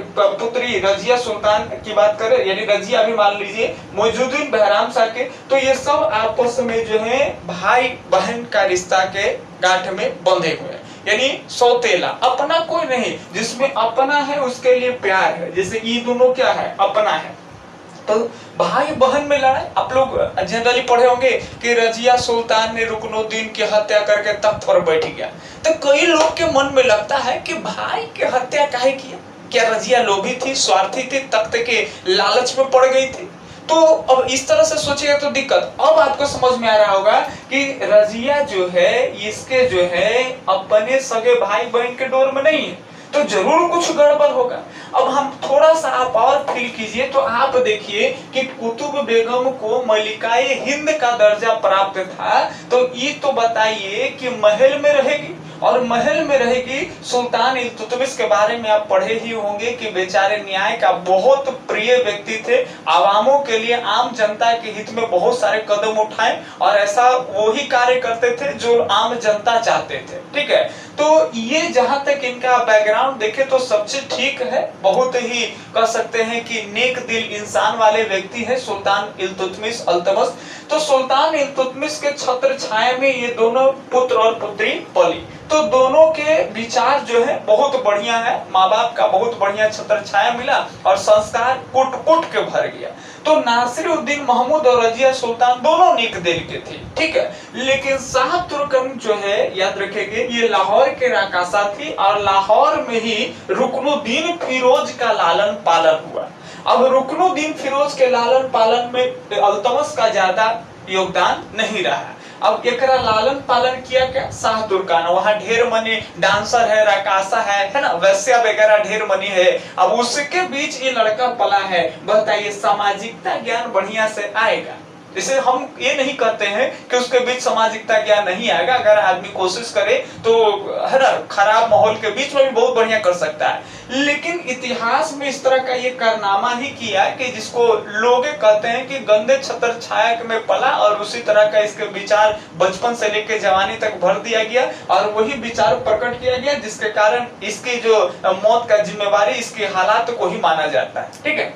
पुत्री रजिया सुल्तान की बात करें, यानी रजिया भी मान लीजिए, मुइजुद्दीन बहराम शाह के, तो ये सब आपस में जो है भाई बहन का रिश्ता के गांठ में बंधे हुए, यानी सौतेला, अपना कोई नहीं। जिसमें अपना है उसके लिए प्यार है, जैसे ये दोनों क्या है, अपना है। तो भाई बहन में लड़ाई, आप लोग जनरली पढ़े होंगे कि रजिया सुल्तान ने रुकनुद्दीन की हत्या करके तख्त पर बैठ गया। तो कई लोग के मन में लगता है कि भाई की हत्या काहे किया, क्या रजिया लोभी थी, स्वार्थी थी, तख्त के लालच में पड़ गई थी। तो अब इस तरह से सोचिएगा तो दिक्कत। अब आपको समझ में आ रहा होगा कि रजिया जो है इसके जो है अपने सगे भाई बहन के डोर में नहीं है, तो जरूर कुछ गड़बड़ होगा। अब हम थोड़ा सा आप और फील कीजिए तो आप देखिए कि कुतुब बेगम को मलिकाए हिंद का दर्जा प्राप्त था, तो ये तो बताइए कि महल में रहेगी, और महल में रहेगी। सुल्तान इल्तुतमिश के बारे में आप पढ़े ही होंगे कि बेचारे न्याय का बहुत प्रिय व्यक्ति थे, आवामों के लिए, आम जनता के हित में बहुत सारे कदम उठाए, और ऐसा वो ही कार्य करते थे जो आम जनता चाहते थे, ठीक है। तो ये जहां तक इनका बैकग्राउंड देखे तो सबसे ठीक है, बहुत ही कह सकते हैं कि नेक दिल इंसान वाले व्यक्ति है सुल्तान इल्तुतमिश अल्तमश। तो सुल्तान इल्तुतमिश के छत्र छाया में ये दोनों पुत्र और पुत्री पली। तो दोनों के विचार जो है बहुत बढ़िया है, माँ बाप का बहुत बढ़िया छत्र छाया मिला और संस्कार कुट कुट के भर गया। तो नासिरुद्दीन महमूद और रजिया सुल्तान दोनों नेक दिल के थे, ठीक है। लेकिन शाह तुर्कन जो है याद रखेंगे ये लाहौर के राकासा थी, और लाहौर में ही रुकनुद्दीन फिरोज का लालन पालन हुआ। अब रुकनुद्दीन फिरोज के लालन पालन में अल्तमश का ज्यादा योगदान नहीं रहा। अब एकरा लालन पालन किया क्या, शाह तुर्कान। वहाँ ढेर मनी डांसर है, रकासा है ना, वैश्या वगैरह ढेर मनी है। अब उसके बीच ये लड़का पला है, बताइए सामाजिकता ज्ञान बढ़िया से आएगा। जैसे हम ये नहीं कहते हैं कि उसके बीच सामाजिकता ज्ञान नहीं आएगा, अगर आदमी कोशिश करे तो है ना, खराब माहौल के बीच में भी बहुत बढ़िया कर सकता है। लेकिन इतिहास में इस तरह का ये कारनामा ही किया कि जिसको लोग कहते हैं कि गंदे छत्र छाया में पला, और उसी तरह का इसके विचार बचपन से लेकर जवानी तक भर दिया गया, और वही विचार प्रकट किया गया, जिसके कारण इसकी जो मौत का जिम्मेवारी इसके हालात को ही माना जाता है, ठीक है।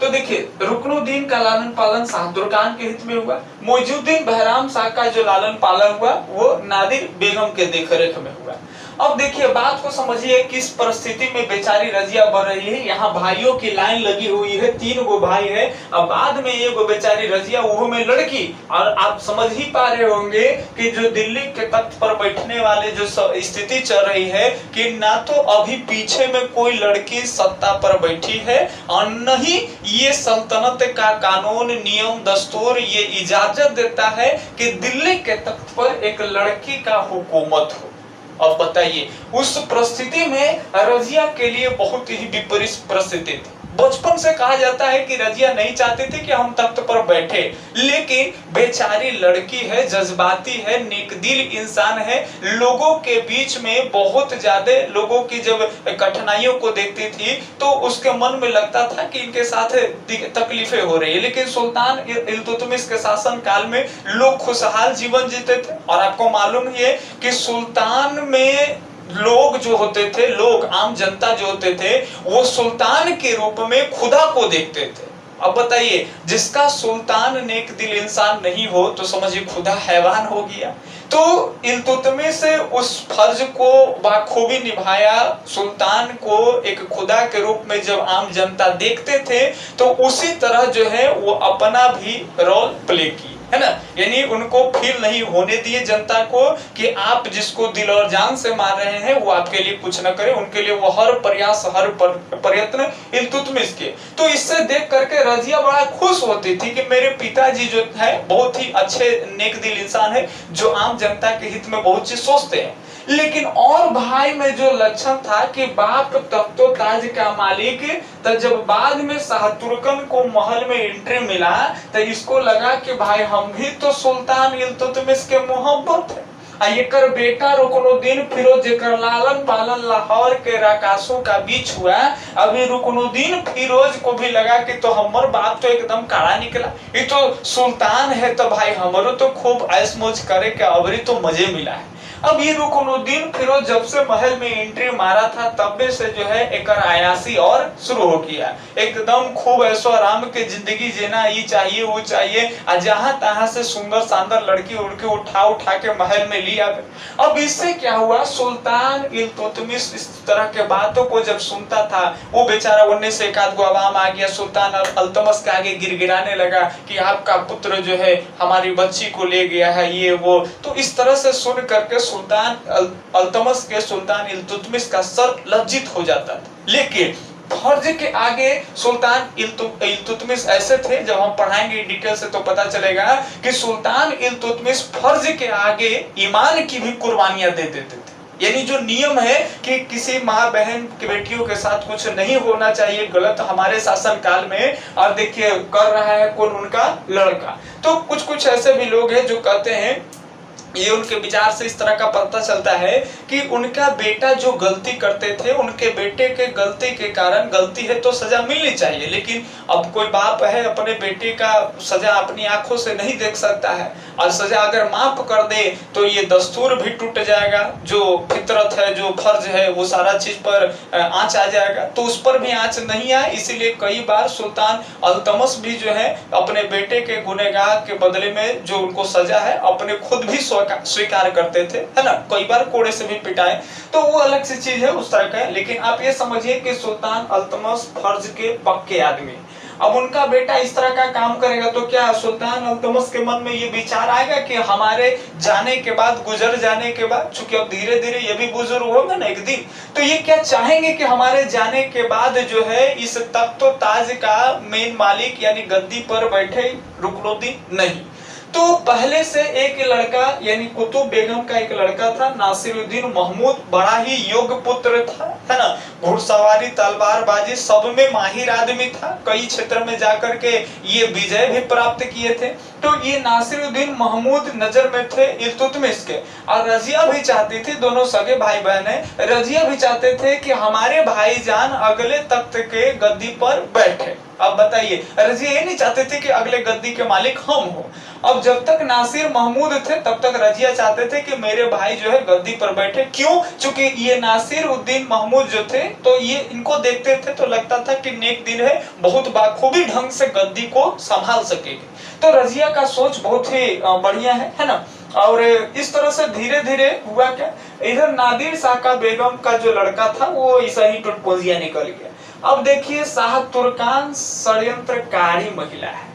तो देखिए रुकनुद्दीन का लालन पालन शाह तुर्कान के हित में हुआ, मुइजुद्दीन बहराम शाह का जो लालन पालन हुआ वो नादिर बेगम के देखरेख में हुआ। अब देखिए बात को समझिए, किस परिस्थिति में बेचारी रजिया बढ़ रही है। यहाँ भाइयों की लाइन लगी हुई है, 3 गो भाई है, अब बाद में एगो बेचारी रजिया, वो में लड़की। और आप समझ ही पा रहे होंगे कि जो दिल्ली के तख्त पर बैठने वाले जो स्थिति चल रही है कि ना तो अभी पीछे में कोई लड़की सत्ता पर बैठी है और न ही ये सल्तनत का कानून, नियम, दस्तूर ये इजाजत देता है कि दिल्ली के तख्त पर एक लड़की का हुकूमत हो। अब बताइए, उस परिस्थिति में रजिया के लिए बहुत ही विपरीत परिस्थिति थी। बचपन से कहा जाता है कि रजिया नहीं चाहती थी कि हम तख्त पर बैठे, लेकिन बेचारी लड़की है, जज्बाती है, नेकदिल इंसान है, लोगों के बीच में बहुत ज्यादा लोगों की जब कठिनाइयों को देखती थी तो उसके मन में लगता था कि इनके साथ तकलीफें हो रही है। लेकिन सुल्तान इल्तुतमिश के शासन काल में लोग खुशहाल जीवन जीते थे। और आपको मालूम ही है कि सुल्तान में लोग जो होते थे, लोग आम जनता जो होते थे, वो सुल्तान के रूप में खुदा को देखते थे। अब बताइए, जिसका सुल्तान नेक दिल इंसान नहीं हो तो समझिए खुदा हैवान हो गया। तो इल्तुतमिश उस फर्ज को बाखूबी निभाया। सुल्तान को एक खुदा के रूप में जब आम जनता देखते थे तो उसी तरह जो है वो अपना भी रोल प्ले की, है ना। यानी उनको फील नहीं होने दिए जनता को कि आप जिसको दिल और जान से मार रहे हैं वो आपके लिए कुछ न करे। उनके लिए वो हर प्रयास, हर प्रयत्न इल्तुतमिश के। तो इससे देख करके रजिया बड़ा खुश होती थी कि मेरे पिताजी जो है बहुत ही अच्छे नेक दिल इंसान है, जो आम जनता के हित में बहुत चीज सोचते हैं। लेकिन और भाई में जो लक्षण था कि बाप तख्तो ताज का मालिक, तो जब बाद में शाहतुर्कन को महल में एंट्री मिला तो इसको लगा कि भाई हम भी तो सुल्तान इल्तुतमिश के मोहब्बत है। एकर बेटा रुकनुद्दीन फिरोज जेकर लालन पालन लाहौर के रकासों का बीच हुआ, अभी रुकनुद्दीन फिरोज को भी लगा कि तो हमर बाप तो एकदम काला निकला, ये तो सुल्तान है, तो भाई हमरो तो खूब ऐश मौज करे के अबरी तो मजे मिला है। अब ये रुकनुद्दीन फिरोज जब से महल में एंट्री मारा था तब से जो है एक आयासी और शुरू हो गया। एकदम खूब ऐसो आराम के जिंदगी जीना, ये चाहिए वो चाहिए, जहां तहां से सुंदर शानदार लड़की उड़के उठा के महल में लिया। अब इससे क्या हुआ, सुल्तान इल्तुतमिश इस तरह के बातों को जब सुनता था, वो बेचारा उन्नीस से एक आध गो आवाम आ गया, सुल्तान अल्तमश के आगे गिड़गिड़ाने लगा कि आपका पुत्र जो है हमारी बच्ची को ले गया है, ये वो। तो इस तरह से सुन करके सुल्तान अल्तमश के सुल्तान इल्तुतमिश का सर लज्जित हो जाता था। लेकिन फर्ज के आगे सुल्तान इल्तुतमिश ऐसे थे, जब हम पढ़ाएंगे डिटेल से तो पता चलेगा कि सुल्तान इल्तुतमिश फर्ज के आगे ईमान की भी कुर्बानियां दे देते थे। यानी जो नियम है कि किसी माँ बहन की बेटियों के साथ कुछ नहीं होना चाहिए गलत हमारे शासन काल में, और देखिए कर रहा है कौन, उनका लड़का। तो कुछ ऐसे भी लोग हैं जो कहते हैं, ये उनके विचार से इस तरह का पता चलता है कि उनका बेटा जो गलती करते थे, उनके बेटे के गलती के कारण, गलती है तो सजा मिलनी चाहिए, लेकिन अब कोई बाप है अपने बेटे का सजा अपनी आंखों से नहीं देख सकता है, और सजा अगर माफ कर दे तो ये दस्तूर भी टूट जाएगा, जो फितरत है, जो फर्ज है, वो सारा चीज पर आंच आ जाएगा। तो उस पर भी आंच नहीं आए, इसीलिए कई बार सुल्तान अल्तमश भी जो है अपने बेटे के गुनहगार के बदले में जो उनको सजा है अपने खुद भी स्वीकार करते थे, है ना। कई बार कोड़े से भी पिटाए, तो वो अलग सी चीज है उस तरह का। लेकिन आप ये समझिए कि सुल्तान अल्तमश फर्ज के पक्के आदमी, अब उनका बेटा इस तरह का काम करेगा तो क्या सुल्तान अल्तमश के मन में ये विचार आएगा कि हमारे जाने के बाद, गुजर जाने के बाद, चूंकि अब धीरे धीरे ये भी बुजुर्ग होगा ना एक दिन, तो ये क्या चाहेंगे कि हमारे जाने के बाद जो है इस तख्तो ताज का मेन मालिक यानी गद्दी पर बैठे रुकनुद्दीन? नहीं। तो पहले से एक लड़का यानी कुतुब बेगम का एक लड़का था नासिरुद्दीन महमूद, बड़ा ही योग्य पुत्र था, है ना। घुड़सवारी, तलवारबाजी सब में माहिर आदमी था, कई क्षेत्र में जाकर के ये विजय भी प्राप्त किए थे। तो ये नासिरुद्दीन महमूद नजर में थे इल्तुतमिश के, और रजिया भी चाहती थी, दोनों सगे भाई बहन है, रजिया भी चाहते थे कि हमारे भाईजान अगले तख्त के गद्दी पर बैठे। अब बताइए, रजिया ये नहीं चाहते थे कि अगले गद्दी के मालिक हम हो। अब जब तक नासिर महमूद थे तब तक रजिया चाहते थे कि मेरे भाई जो है गद्दी पर बैठे। क्यों? चूंकि ये नासिर उद्दीन महमूद जो थे तो ये इनको देखते थे तो लगता था कि नेक दिल है, बहुत बाखूबी ढंग से गद्दी को संभाल सकेगी। तो रजिया का सोच बहुत ही बढ़िया है ना। और इस तरह से धीरे धीरे हुआ क्या, इधर नादिर शाह का बेगम का जो लड़का था वो ऐसा ही टुटपोजिया निकल गया। अब देखिए शाह तुर्कान षड्यंत्रकारी महिला है।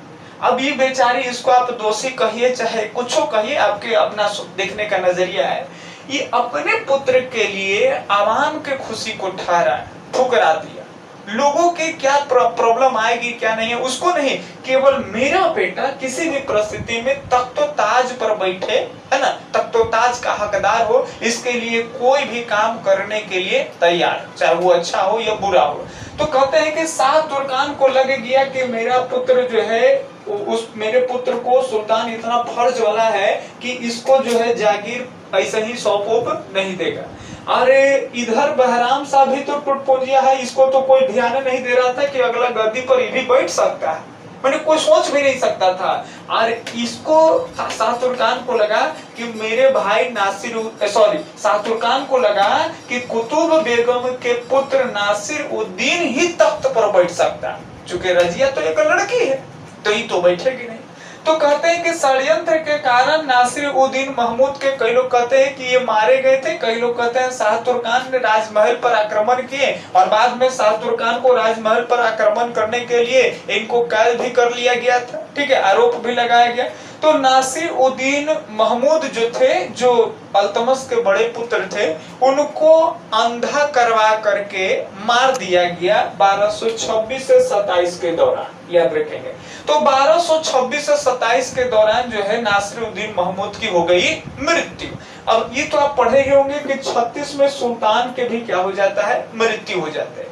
अब ये बेचारी, इसको आप दोषी कहिए चाहे कुछ कहिए, आपके अपना देखने का नजरिया है, ये अपने पुत्र के लिए आवाम के खुशी को ठुकरा दिया। लोगों के क्या प्रॉब्लम आएगी क्या नहीं है उसको नहीं, केवल मेरा बेटा किसी भी परिस्थिति में तख्तो-ताज पर बैठे, है ना, तख्तो-ताज का हकदार हो, इसके लिए कोई भी काम करने के लिए तैयार, चाहे वो अच्छा हो या बुरा हो। तो कहते हैं कि शाह तुर्कान को लग गया कि मेरा पुत्र जो है, उस मेरे पुत्र को सुल्तान इतना फर्ज वाला है कि इसको जो है जागीर ऐसे ही सौंप नहीं देगा। अरे इधर बहराम शाह भी तो टुटपोजिया है, इसको तो कोई ध्यान नहीं दे रहा था कि अगला गद्दी पर ये भी बैठ सकता है, मैंने कोई सोच भी नहीं सकता था। और इसको शाह तुर्कान को लगा कि मेरे भाई शाह तुर्कान को लगा कि कुतुब बेगम के पुत्र नासिर उद्दीन ही तख्त पर बैठ सकता है, चूंकि रजिया तो एक लड़की है तो ये तो बैठेगी नहीं। तो कहते हैं कि षड्यंत्र के कारण नासिर उद्दीन महमूद के, कई लोग कहते हैं कि ये मारे गए थे, कई लोग कहते हैं शाह तुर्कान ने राजमहल पर आक्रमण किए और बाद में शाह तुर्कान को राजमहल पर आक्रमण करने के लिए इनको कैद भी कर लिया गया था, ठीक है, आरोप भी लगाया गया। तो नासिर उद्दीन महमूद जो थे, जो अल्तमश के बड़े पुत्र थे, उनको अंधा करवा करके मार दिया गया 1226 से 27 के दौरान, याद रखेंगे। तो 1226 से 27 के दौरान जो है नासिर उद्दीन महमूद की हो गई मृत्यु। अब ये तो आप पढ़े ही होंगे कि 36 में सुल्तान के भी क्या हो जाता है, मृत्यु हो जाता है।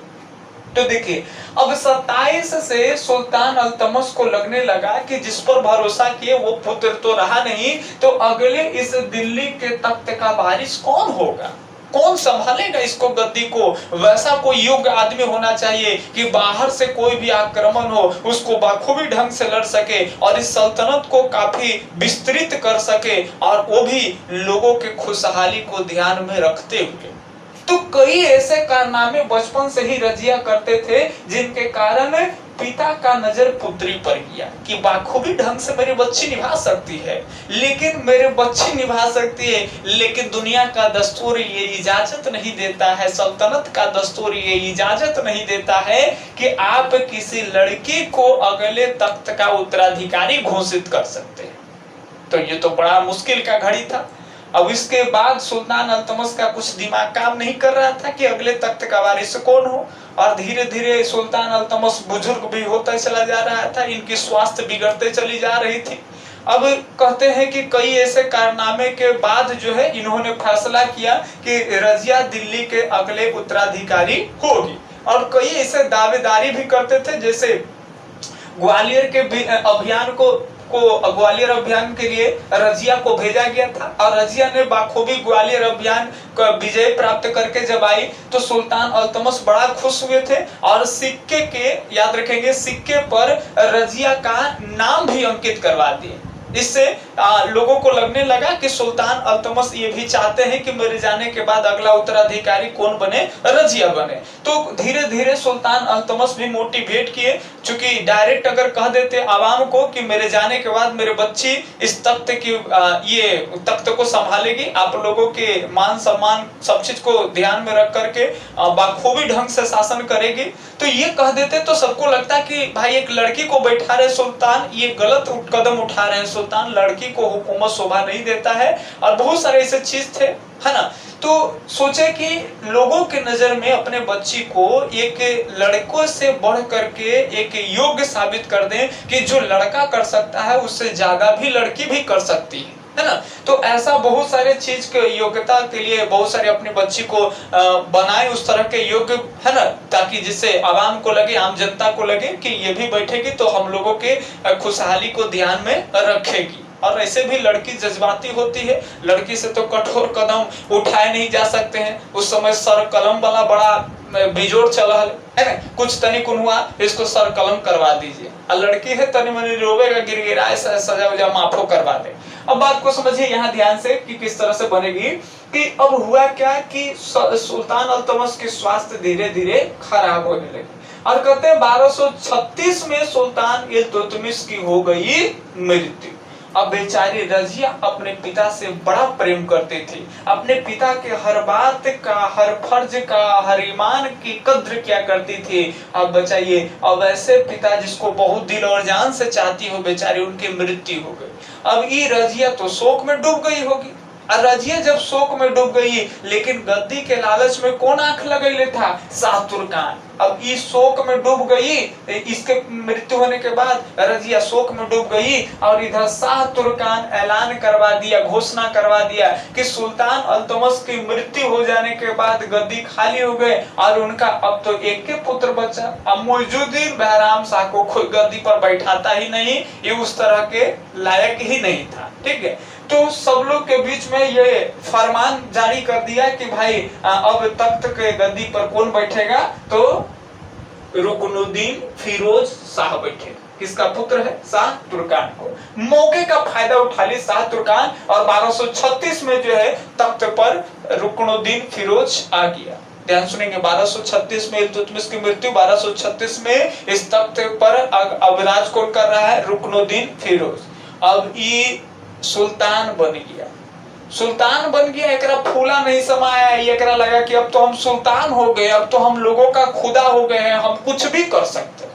तो देखिए अब 27 से सुल्तान अल्तमश को लगने लगा कि जिस पर भरोसा किए वो पुत्र तो रहा नहीं, तो अगले इस दिल्ली के तख्त का वारिस कौन होगा, कौन संभालेगा इसको, गद्दी को। वैसा कोई योग्य आदमी होना चाहिए कि बाहर से कोई भी आक्रमण हो उसको बाखूबी ढंग से लड़ सके और इस सल्तनत को काफी विस्तृत कर सके, और वो भी लोगों के खुशहाली को ध्यान में रखते हुए। तो कई ऐसे कारनामे बचपन से ही रजिया करते थे जिनके कारण पिता का नजर पुत्री पर गया कि बाखूबी ढंग से मेरी बच्ची निभा सकती है, लेकिन मेरे बच्ची निभा सकती है, लेकिन दुनिया का दस्तूर ये इजाजत नहीं देता है, सल्तनत का दस्तूर ये इजाजत नहीं देता है कि आप किसी लड़की को अगले तख्त का उत्तराधिकारी घोषित कर सकते हैं। तो ये तो बड़ा मुश्किल का घड़ी था। अब इसके बाद सुल्तान अल्तमश का कुछ दिमाग काम नहीं कर रहा था कि अगले तख्त का वारिस कौन हो, और धीरे धीरे सुल्तान अल्तमश बुजुर्ग भी होता चला जा रहा था, इनकी स्वास्थ्य बिगड़ते चली जा रही थी। अब कहते हैं कि कई ऐसे कारनामे के बाद जो है इन्होंने फैसला किया कि रजिया दिल्ली के अगले उत्तराधिकारी होगी, और कई ऐसे दावेदारी भी करते थे, जैसे ग्वालियर के अभियान को ग्वालियर अभियान के लिए रजिया को भेजा गया था, और रजिया ने बाखूबी ग्वालियर अभियान का विजय प्राप्त करके जब आई तो सुल्तान अल्तमश बड़ा खुश हुए थे, और सिक्के के, याद रखेंगे, सिक्के पर रजिया का नाम भी अंकित करवा दिए। इससे लोगों को लगने लगा कि सुल्तान अल्तमश ये भी चाहते हैं कि मेरे जाने के बाद अगला उत्तराधिकारी कौन बने, रजिया बने। तो धीरे धीरे सुल्तान अल्तमश भी मोटिवेट किए, चूंकि डायरेक्ट अगर कह देते आवाम को कि मेरे जाने के बाद मेरे बच्ची इस तख्त की ये तख्त को संभालेगी, आप लोगों के मान सम्मान सब चीज को ध्यान में रख करके बाखूबी ढंग से शासन करेगी, तो ये कह देते तो सबको लगता कि भाई एक लड़की को बैठा रहे सुल्तान, ये गलत कदम उठा रहे हैं सुल्तान, लड़की को हुकूमत शोभा नहीं देता है, और बहुत सारे ऐसे चीज थे, है ना। तो सोचे कि लोगों के नजर में अपने बच्ची को एक लड़कों से बढ़ करके एक योग्य साबित कर दें कि जो लड़का कर सकता है उससे ज्यादा भी लड़की भी कर सकती है ना। तो ऐसा बहुत सारे चीज के योग्यता के लिए बहुत सारे अपनी बच्ची को बनाए उस तरह के योग्य, है ना, ताकि जिससे आवाम को लगे, आम जनता को लगे कि ये भी बैठेगी तो हम लोगों के खुशहाली को ध्यान में रखेगी। और ऐसे भी लड़की जज्बाती होती है, लड़की से तो कठोर कदम उठाए नहीं जा सकते हैं। उस समय सर कलम वाला बड़ा बिजोड़ चल है ना, कुछ तनिक हुआ इसको सर कलम करवा दीजिए, और लड़की है तनी मनी रोवेगा, गिरगिराए, सजा वजा माफो करवा दे। अब बात को समझिए यहाँ ध्यान से कि किस तरह से बनेगी। कि अब हुआ क्या कि सुल्तान अल्तमश की स्वास्थ्य धीरे धीरे खराब होने लगी, और कहते हैं 1236 में सुल्तान इल्तुतमिश की हो गई मृत्यु। अब बेचारी रजिया अपने पिता से बड़ा प्रेम करते थे, अपने पिता के हर बात का, हर फर्ज का, हर ईमान की कद्र क्या करती थी। अब बताइए, अब ऐसे पिता जिसको बहुत दिल और जान से चाहती हो, बेचारी उनकी मृत्यु हो गई। अब ये रजिया तो शोक में डूब गई होगी। और रजिया जब शोक में डूब गई, लेकिन गद्दी के लालच में कौन आंख लगैले था? शाह तुर्कान। अब इस शोक में डूब गई, इसके मृत्यु होने के बाद रजिया शोक में डूब गई और इधर शाह तुर्कान ऐलान करवा दिया, घोषणा करवा दिया कि सुल्तान अल्तमश की मृत्यु हो जाने के बाद गद्दी खाली हो गए और उनका अब तो एक के पुत्र बचा। अब मुइजुद्दीन बहराम शाह को कोई गद्दी पर बैठाता ही नहीं, ये उस तरह के लायक ही नहीं था। ठीक है, तो सब लोग के बीच में ये फरमान जारी कर दिया कि भाई अब तख्त के गद्दी पर कौन बैठेगा? तो रुकनुद्दीन फिरोज शाह बैठेगा। किसका पुत्र है? शाह तुर्कान को। मौके का फायदा उठा ली शाह तुर्कान और 1236 में जो है तख्त पर रुकनुद्दीन फिरोज आ गया। ध्यान सुनेंगे, 1236 में इल्तुतमिश की मृत्यु, 1236 में इस तख्त पर अब राज कौन कर रहा है? रुकनुद्दीन फिरोज। अब ये सुल्तान बन गया, सुल्तान बन गया। एकरा फूला नहीं समाया, एकरा लगा कि अब तो हम सुल्तान हो गए, अब तो हम लोगों का खुदा हो गए हैं, हम कुछ भी कर सकते हैं।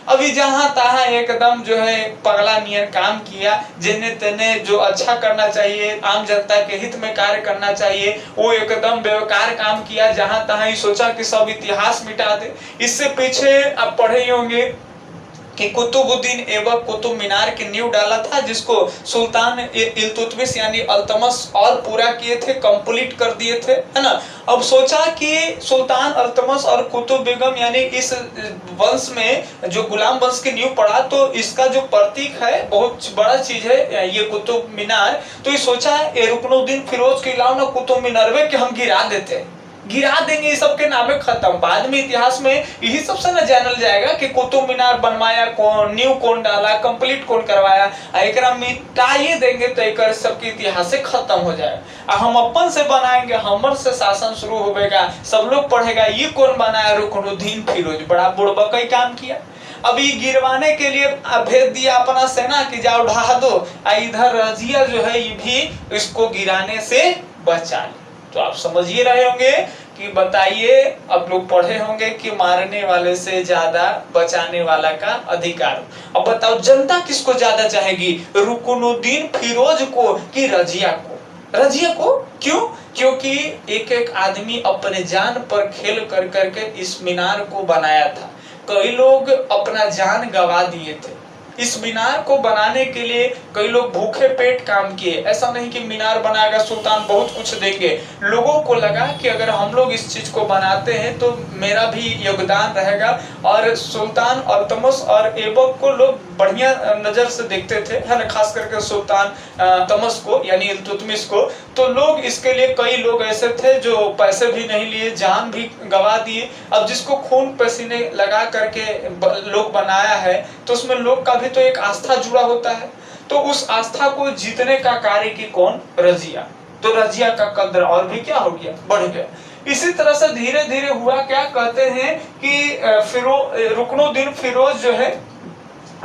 अभी जहां तहां एकदम जो है पगला नियर काम किया, जिन्हें तेने जो अच्छा करना चाहिए, आम जनता के हित में कार्य करना चाहिए, वो एकदम बेकार काम किया। जहां तहां ही सोचा कि सब इतिहास मिटा दे। इससे पीछे आप पढ़े होंगे कि कुतुबुद्दीन ऐबक कुतुब मीनार की नींव डाला था, जिसको सुल्तान इल्तुतमिश यानी अल्तमश और पूरा किए थे, कंप्लीट कर दिए थे, है ना। अब सोचा कि सुल्तान अल्तमश और कुतुब बेगम यानी इस वंश में जो गुलाम वंश की नींव पड़ा, तो इसका जो प्रतीक है बहुत बड़ा चीज है ये कुतुब मीनार। तो ये सोचा रुकनुद्दीन फिरोज के अलावा ना कुतुब मीनार के हम गिरा देते, गिरा देंगे, ये सबके नामे खत्म। बाद में इतिहास में यही सबसे न जानल जाएगा कि कुतुब मीनार बनवाया कौन, नींव कौन डाला, कंप्लीट कौन करवाया। एकरा मिटा ही देंगे तो एक सबके इतिहास से खत्म हो जाएगा। हम अपन से बनाएंगे, हमर से शासन शुरू होगा, सब लोग पढ़ेगा ये कौन बनाया? रुकनुद्दीन फिरोज। बड़ा बुड़बक काम किया। अभी गिरवाने के लिए भेज दिया अपना सेना कि जाओ ढहा दो, इधर रजिया जो है ये भी इसको गिराने से बचा ली। तो आप समझ ही रहे होंगे कि बताइए, आप लोग पढ़े होंगे कि मारने वाले से ज्यादा बचाने वाला का अधिकार। अब बताओ जनता किसको ज्यादा चाहेगी, रुकनुद्दीन फिरोज को कि रजिया को? रजिया को क्यों? क्योंकि एक एक आदमी अपने जान पर खेल कर करके इस मीनार को बनाया था। कई लोग अपना जान गंवा दिए थे। इस मीनार को बनाने के लिए कई लोग भूखे पेट काम किए। ऐसा नहीं कि मीनार बनाएगा सुल्तान बहुत कुछ देंगे। लोगों को लगा कि अगर हम लोग इस चीज को बनाते हैं तो मेरा भी योगदान रहेगा। और सुल्तान अल्तमश और ऐबक को लोग बढ़िया नजर से देखते थे, है ना, खास करके सुल्तान तमस को यानी इल्तुतमिश को। तो लोग इसके लिए कई लोग ऐसे थे जो पैसे भी नहीं लिए, जान भी गंवा दिए। अब जिसको खून पसीने लगा करके लोग बनाया है तो उसमें लोग का भी तो एक आस्था जुड़ा होता है। तो उस आस्था को जीतने का कार्य की कौन? रजिया। तो रजिया का कद्र और भी क्या हो गया? बढ़ गया। इसी तरह से धीरे धीरे हुआ क्या, कहते हैं कि रुकनुद्दीन फिरोज जो है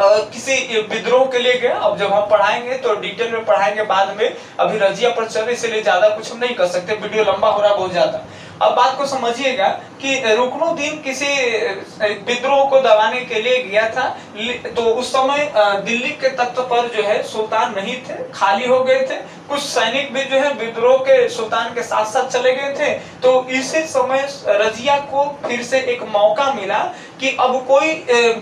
किसी विद्रोह के लिए गया। अब जब हम पढ़ाएंगे तो डिटेल में पढ़ाएंगे बाद में, अभी रजिया पर चल इसलिए ज्यादा कुछ हम नहीं कर सकते, वीडियो लंबा हो रहा बहुत ज्यादा। अब बात को समझिएगा कि रुकनुद्दीन किसी विद्रोह को दबाने के लिए गया था। तो उस समय दिल्ली के तख्त पर जो है सुल्तान नहीं थे, खाली हो गए थे। कुछ सैनिक भी जो है विद्रोह के सुल्तान के साथ साथ चले गए थे। तो इसी समय रजिया को फिर से एक मौका मिला कि अब कोई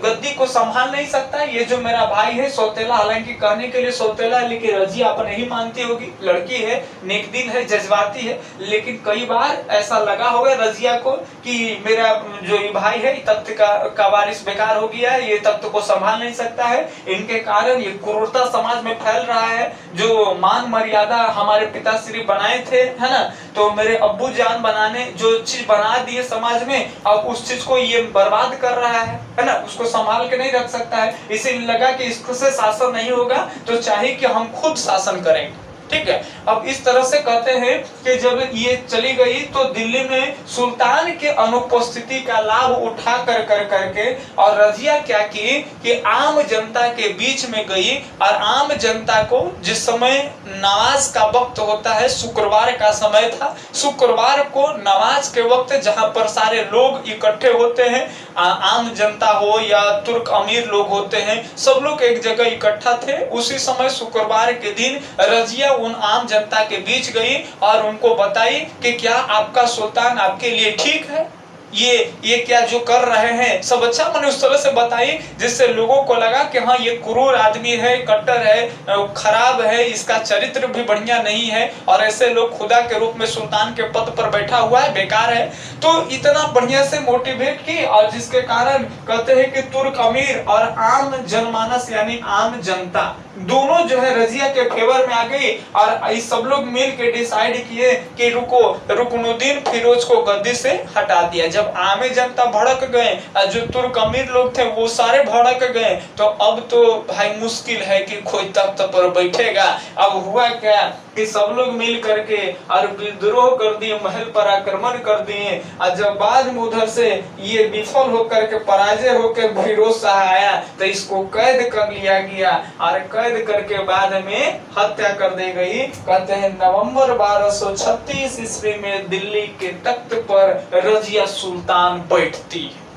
गद्दी को संभाल नहीं सकता, ये जो मेरा भाई है सौतेला, हालांकि कहने के लिए सौतेला लेकिन रजिया अपने ही मानती होगी, लड़की है, नेकदिन है, जज्बाती है। लेकिन कई बार ऐसा लगा होगा रजिया को कि मेरा जो ये भाई है तख्त का वारिस बेकार हो गया है, ये तख्त को संभाल नहीं सकता है। इनके कारण ये क्रूरता समाज में फैल रहा है। जो मान मर्यादा हमारे पिताश्री बनाए थे, है ना, तो मेरे अब्बू जान बनाने जो चीज बना दिए समाज में, अब उस चीज को ये बर्बाद कर रहा है ना, उसको संभाल के नहीं रख सकता है। इसीलिए लगा कि इससे शासन नहीं होगा तो चाहिए कि हम खुद शासन करेंगे। ठीक है। अब इस तरह से कहते हैं कि जब ये चली गई तो दिल्ली में सुल्तान के अनुपस्थिति का लाभ उठा कर करके और रजिया क्या की कि आम जनता के बीच में गई और आम जनता को, जिस समय नमाज का वक्त होता है, शुक्रवार का समय था, शुक्रवार को नमाज के वक्त जहां पर सारे लोग इकट्ठे होते हैं, आम जनता हो या तुर्क अमीर लोग होते हैं, सब लोग एक जगह इकट्ठा थे, उसी समय शुक्रवार के दिन रजिया उन आम जनता के बीच गई और उनको बताई कि क्या आपका सुल्तान आपके लिए ठीक है, ये क्या जो कर रहे हैं सब अच्छा। मैंने उस तरह से बताई जिससे लोगों को लगा कि हाँ ये क्रूर आदमी है, कट्टर है, खराब है, इसका चरित्र भी बढ़िया नहीं है और ऐसे लोग खुदा के रूप में सुल्तान के पद पर बैठा हुआ है, बेकार है। तो इतना बढ़िया से मोटिवेट की और जिसके कारण कहते हैं कि तुर्क अमीर और आम जनमानस यानी आम जनता दोनों जो है रजिया के फेवर में आ गई और इस सब लोग मिल के डिसाइड किए कि रुकनुद्दीन फिरोज को गद्दी से हटा दिया। जब आम जनता भड़क गए, जो तुर्क अमीर लोग थे वो सारे भड़क गए, तो अब तो भाई मुश्किल है कि कोई तख्त पर बैठेगा। अब हुआ क्या कि सब लोग मिल करके और विद्रोह कर दिए, महल पर आक्रमण कर दिए और जब बाद में उधर से ये विफल होकर के पराजय होकर फिरोज शाह आया तो इसको कैद कर लिया गया और कैद करके बाद में हत्या कर दी गई। कहते हैं नवंबर 1236 ईस्वी में दिल्ली के तख्त पर रजिया सुल्तान बैठती है।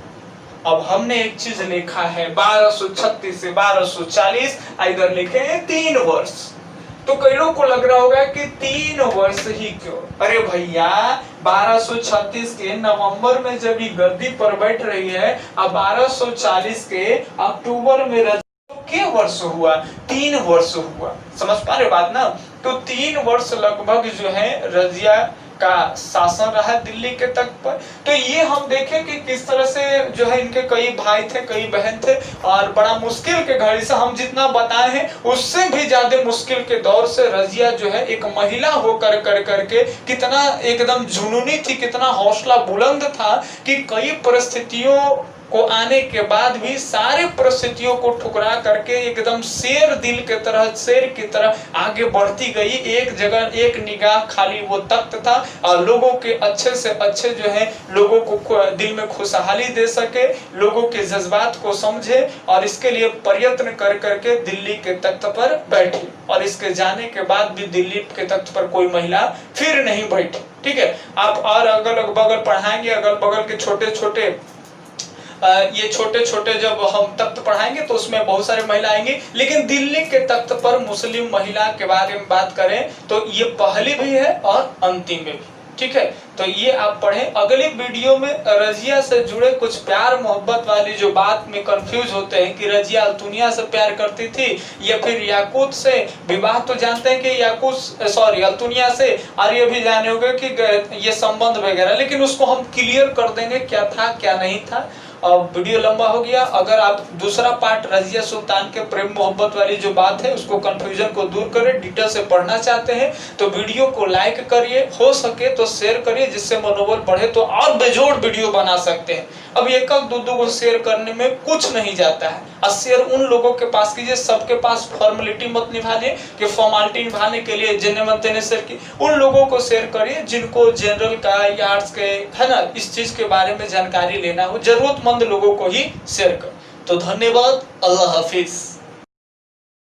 अब हमने एक चीज लिखा है 1236 से 1240, इधर लिखे हैं 3 वर्ष। तो कई लोग को लग रहा होगा कि 3 वर्ष ही क्यों? अरे भैया 1236 के नवंबर में जब ये गद्दी पर बैठ रही है, अब 1240 के अक्टूबर में के वर्ष हुआ, 3 वर्ष हुआ। समझ पा रहे बात ना? तो 3 वर्ष लगभग जो है रजिया का शासन रहा दिल्ली के तख्त पर। तो ये हम देखें कि किस तरह से जो है इनके कई भाई थे, कई बहन थे और बड़ा मुश्किल के घड़ी से हम जितना बताए हैं उससे भी ज्यादा मुश्किल के दौर से रजिया जो है एक महिला होकर करके कितना एकदम जुनूनी थी, कितना हौसला बुलंद था कि कई परिस्थितियों को आने के बाद भी सारे परिस्थितियों को ठुकरा करके एकदम शेर दिल के तरह, शेर की तरह आगे बढ़ती गई। एक जगह एक निगाह खाली वो तख्त था और लोगों के अच्छे से अच्छे जो है लोगों को दिल में खुशहाली दे सके, लोगों के जज्बात को समझे और इसके लिए प्रयत्न कर करके दिल्ली के तख्त पर बैठी। और इसके जाने के बाद भी दिल्ली के तख्त पर कोई महिला फिर नहीं बैठी। ठीक है, आप और अगल बगल पढ़ाएंगे, अगल बगल के छोटे छोटे ये छोटे छोटे जब हम तख्त पढ़ाएंगे तो उसमें बहुत सारी महिला आएंगी, लेकिन दिल्ली के तख्त पर मुस्लिम महिला के बारे में बात करें तो ये पहली भी है और अंतिम में भी। ठीक है, तो ये आप पढ़ें। अगली वीडियो में रजिया से जुड़े कुछ प्यार मोहब्बत वाली जो बात में कंफ्यूज होते हैं कि रजिया अल्तुनिया से प्यार करती थी या फिर याकूत से। विवाह तो जानते हैं कि अल्तुनिया से, और ये भी जाने होंगे कि ये संबंध वगैरह, लेकिन उसको हम क्लियर कर देंगे क्या था क्या नहीं था। अब वीडियो लंबा हो गया। अगर आप दूसरा पार्ट रजिया सुल्तान के प्रेम मोहब्बत वाली जो बात है उसको कंफ्यूजन को दूर करें, डिटेल से पढ़ना चाहते हैं तो वीडियो को लाइक करिए, हो सके तो शेयर करिए जिससे मनोबल बढ़े तो और बेजोड़ वीडियो बना सकते हैं। अब एक दो को शेयर करने में कुछ नहीं जाता है। और शेयर उन लोगों के पास कीजिए, सबके पास फॉर्मेलिटी मत निभाने कि फॉर्मेलिटी निभाने के लिए जिन्हें मनते ने शेयर की, उन लोगों को शेयर करिए जिनको जनरल का या आर्ट्स के है ना इस चीज के बारे में जानकारी लेना हो, जरूरतमंद लोगों को ही शेयर कर। तो धन्यवाद, अल्लाह हाफिज।